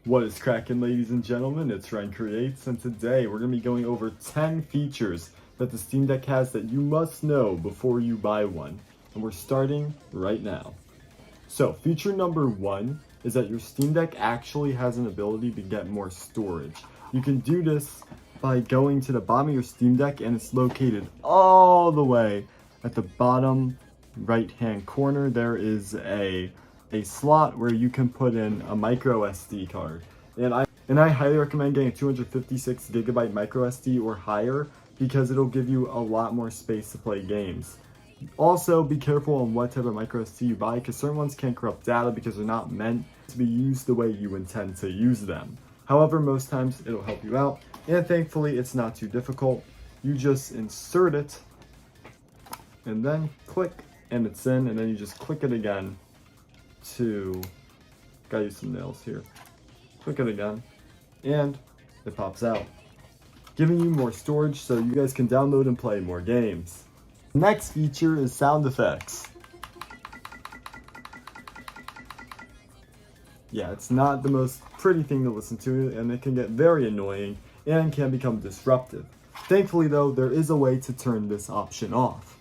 What is cracking, ladies and gentlemen? It's Ryan Creates, and today we're going to be going over 10 features that the Steam Deck has that you must know before you buy one. And we're starting right now. So, feature number 1 is that your Steam Deck actually has an ability to get more storage. You can do this by going to the bottom of your Steam Deck, and it's located all the way at the bottom right hand corner. There is a slot where you can put in a micro SD card, and I highly recommend getting a 256 gigabyte micro SD or higher because it'll give you a lot more space to play games. Also, be careful on what type of micro SD you buy because certain ones can corrupt data because they're not meant to be used the way you intend to use them. However, most times it'll help you out, and thankfully it's not too difficult. You just insert it and then click and it's in, and then you just click it again to, gotta use some nails here, click it again and it pops out, giving you more storage so you guys can download and play more games. Next feature is sound effects. Yeah, it's not the most pretty thing to listen to, and it can get very annoying and can become disruptive. Thankfully though, there is a way to turn this option off.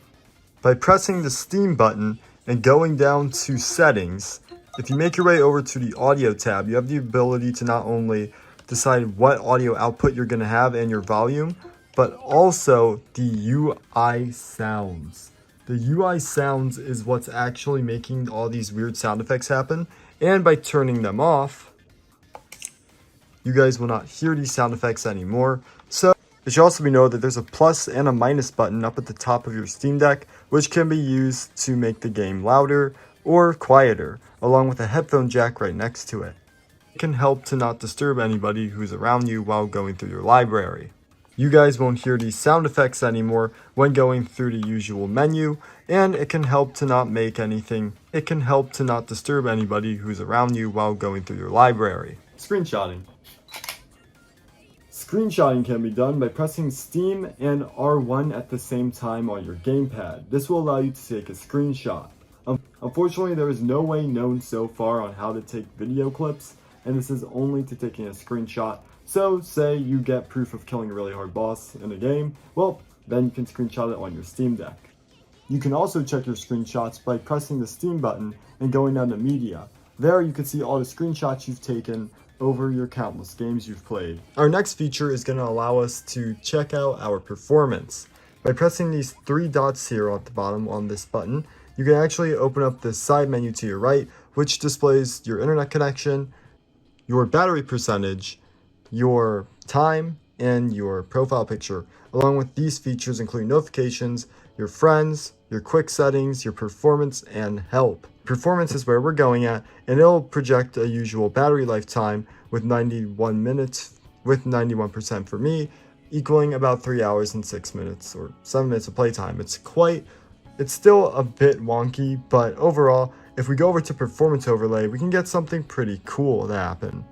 By pressing the Steam button and going down to settings, if you make your way over to the audio tab, you have the ability to not only decide what audio output you're going to have and your volume, but also the UI sounds. The UI sounds is what's actually making all these weird sound effects happen, and by turning them off, you guys will not hear these sound effects anymore. So it should also be noted that there's a plus and a minus button up at the top of your Steam Deck, which can be used to make the game louder or quieter, along with a headphone jack right next to it. It can help to not disturb anybody who's around you while going through your library. You guys won't hear these sound effects anymore when going through the usual menu, and it can help to not disturb anybody who's around you while going through your library. Screenshotting. Screenshotting can be done by pressing Steam and R1 at the same time on your gamepad. This will allow you to take a screenshot. Unfortunately, there is no way known so far on how to take video clips, and this is only to taking a screenshot. So, say you get proof of killing a really hard boss in a game, well, then you can screenshot it on your Steam Deck. You can also check your screenshots by pressing the Steam button and going down to Media. There you can see all the screenshots you've taken over your countless games you've played. Our next feature is going to allow us to check out our performance. By pressing these 3 dots here at the bottom on this button, you can actually open up the side menu to your right, which displays your internet connection, your battery percentage, your time, and your profile picture, along with these features including notifications, your friends, your quick settings, your performance, and help. Performance is where we're going at, and it'll project a usual battery lifetime with 91 minutes, with 91% for me, equaling about 3 hours and 6 minutes, or 7 minutes of playtime. It's still a bit wonky, but overall, if we go over to performance overlay, we can get something pretty cool to happen.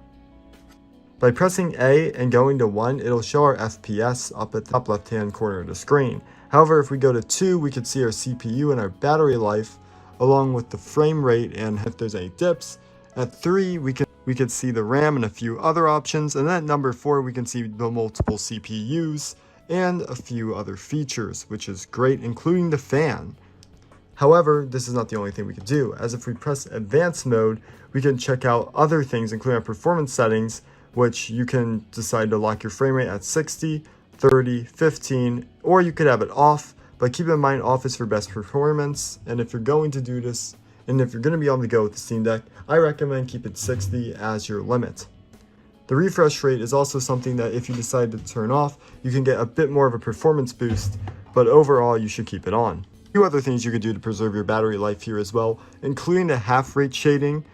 By pressing A and going to 1, it'll show our FPS up at the top left hand corner of the screen. However, if we go to 2, we can see our CPU and our battery life, along with the frame rate and if there's any dips. At 3, we can see the RAM and a few other options, and at number 4, we can see the multiple CPUs and a few other features, which is great, including the fan. However, this is not the only thing we can do, as if we press advanced mode, we can check out other things, including our performance settings, which you can decide to lock your frame rate at 60, 30, 15, or you could have it off, but keep in mind off is for best performance, and if you're going to do this, and if you're going to be on the go with the Steam Deck, I recommend keeping 60 as your limit. The refresh rate is also something that if you decide to turn off, you can get a bit more of a performance boost, but overall you should keep it on. A few other things you could do to preserve your battery life here as well, including the half rate shading,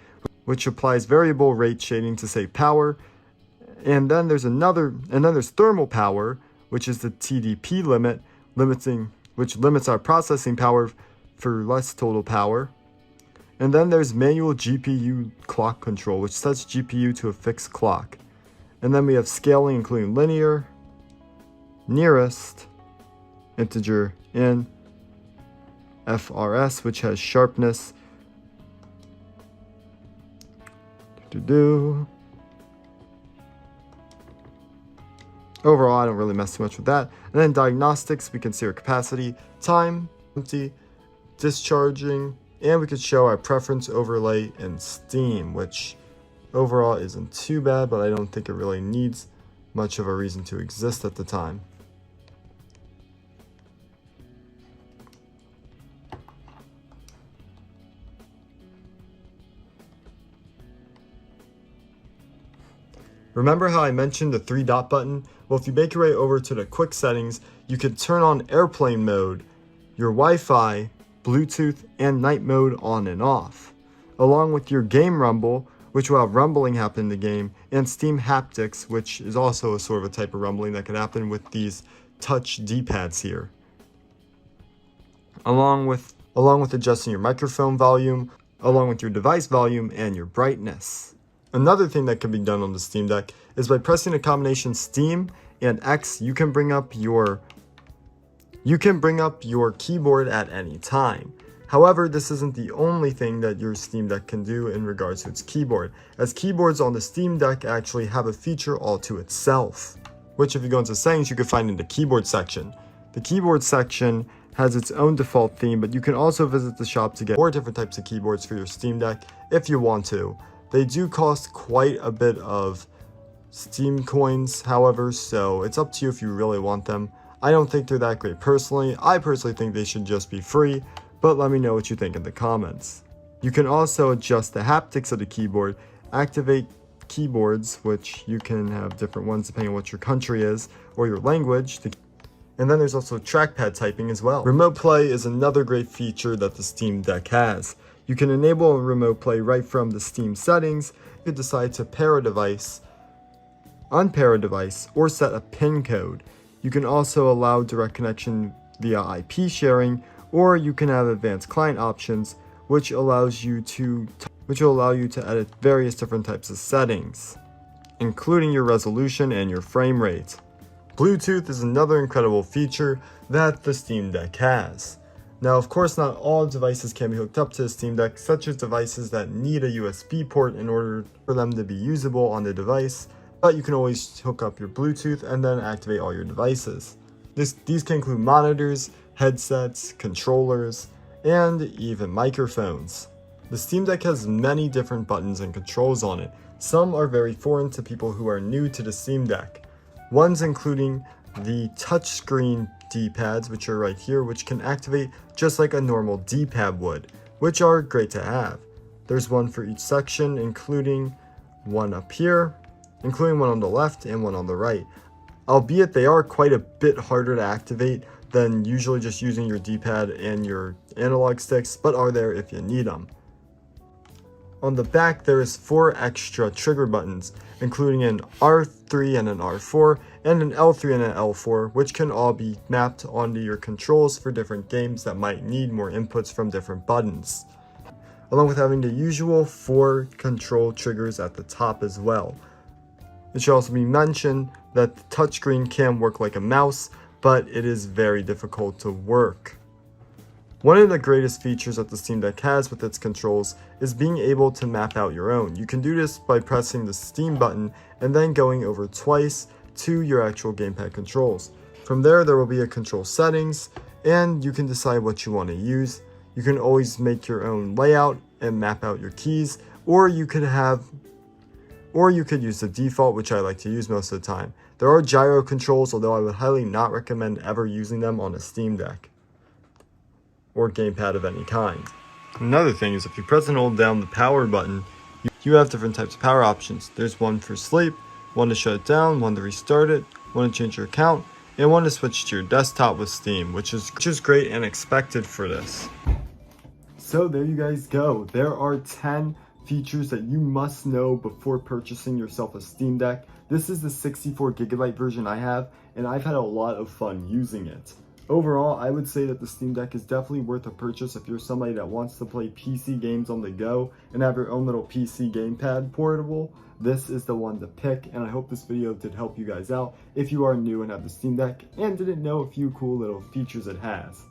which applies variable rate shading to save power, and then there's thermal power, which is the TDP limit, which limits our processing power for less total power. And then there's manual GPU clock control, which sets GPU to a fixed clock. And then we have scaling, including linear, nearest, integer, and FRS, which has sharpness. Overall, I don't really mess too much with that. And then diagnostics, we can see our capacity, time, empty, discharging, and we could show our preference overlay in Steam, which overall isn't too bad, but I don't think it really needs much of a reason to exist at the time. Remember how I mentioned the 3-dot button? Well, if you make your way over to the quick settings, you can turn on airplane mode, your Wi-Fi, Bluetooth, and night mode on and off, along with your game rumble, which will have rumbling happen in the game, and Steam haptics, which is also a sort of a type of rumbling that can happen with these touch D-pads here. Along with adjusting your microphone volume, along with your device volume and your brightness. Another thing that can be done on the Steam Deck is by pressing the combination Steam and X, you can bring up your keyboard at any time. However, this isn't the only thing that your Steam Deck can do in regards to its keyboard, as keyboards on the Steam Deck actually have a feature all to itself, which if you go into settings, you can find in the keyboard section. The keyboard section has its own default theme, but you can also visit the shop to get 4 different types of keyboards for your Steam Deck if you want to. They do cost quite a bit of Steam coins, however, so it's up to you if you really want them. I don't think they're that great personally. I personally think they should just be free, but let me know what you think in the comments. You can also adjust the haptics of the keyboard, activate keyboards, which you can have different ones depending on what your country is or your language. And then there's also trackpad typing as well. Remote play is another great feature that the Steam Deck has. You can enable remote play right from the Steam settings. You can decide to pair a device, unpair a device, or set a PIN code. You can also allow direct connection via IP sharing, or you can have advanced client options, which will allow you to edit various different types of settings, including your resolution and your frame rate. Bluetooth is another incredible feature that the Steam Deck has. Now, of course, not all devices can be hooked up to the Steam Deck, such as devices that need a USB port in order for them to be usable on the device, but you can always hook up your Bluetooth and then activate all your devices. These can include monitors, headsets, controllers, and even microphones. The Steam Deck has many different buttons and controls on it. Some are very foreign to people who are new to the Steam Deck. Ones including the touchscreen D-pads, which are right here, which can activate just like a normal D-pad would, which are great to have. There's one for each section, including one up here, including one on the left and one on the right. Albeit they are quite a bit harder to activate than usually just using your D-pad and your analog sticks, but are there if you need them. On the back, there is 4 extra trigger buttons, including an R3 and an R4, and an L3 and an L4, which can all be mapped onto your controls for different games that might need more inputs from different buttons, along with having the usual 4 control triggers at the top as well. It should also be mentioned that the touchscreen can work like a mouse, but it is very difficult to work. One of the greatest features that the Steam Deck has with its controls is being able to map out your own. You can do this by pressing the Steam button and then going over twice to your actual gamepad controls. From there will be a control settings, and you can decide what you want to use. You can always make your own layout and map out your keys, or you could use the default, which I like to use most of the time. There are gyro controls, although I would highly not recommend ever using them on a Steam Deck or gamepad of any kind. Another thing is if you press and hold down the power button, you have different types of power options. There's one for sleep, one to shut it down, one to restart it, one to change your account, and one to switch to your desktop with Steam, which is great and expected for this. So there you guys go. There are 10 features that you must know before purchasing yourself a Steam Deck. This is the 64GB version I have, and I've had a lot of fun using it. Overall, I would say that the Steam Deck is definitely worth a purchase if you're somebody that wants to play PC games on the go and have your own little PC gamepad portable. This is the one to pick, and I hope this video did help you guys out if you are new and have the Steam Deck and didn't know a few cool little features it has.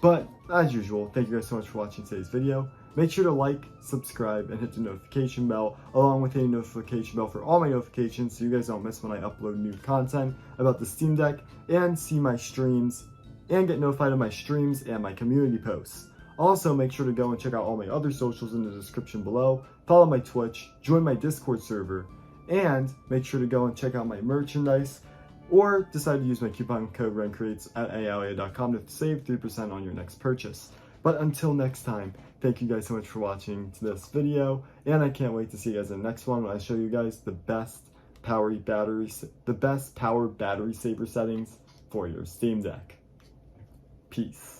But as usual, thank you guys so much for watching today's video. Make sure to like, subscribe, and hit the notification bell, along with a notification bell for all my notifications so you guys don't miss when I upload new content about the Steam Deck, and see my streams, and get notified of my streams and my community posts. Also, make sure to go and check out all my other socials in the description below, follow my Twitch, join my Discord server, and make sure to go and check out my merchandise, or decide to use my coupon code RENCRATES at AALA.com to save 3% on your next purchase. But until next time, thank you guys so much for watching this video, and I can't wait to see you guys in the next one when I show you guys the best power battery saver settings for your Steam Deck. Peace.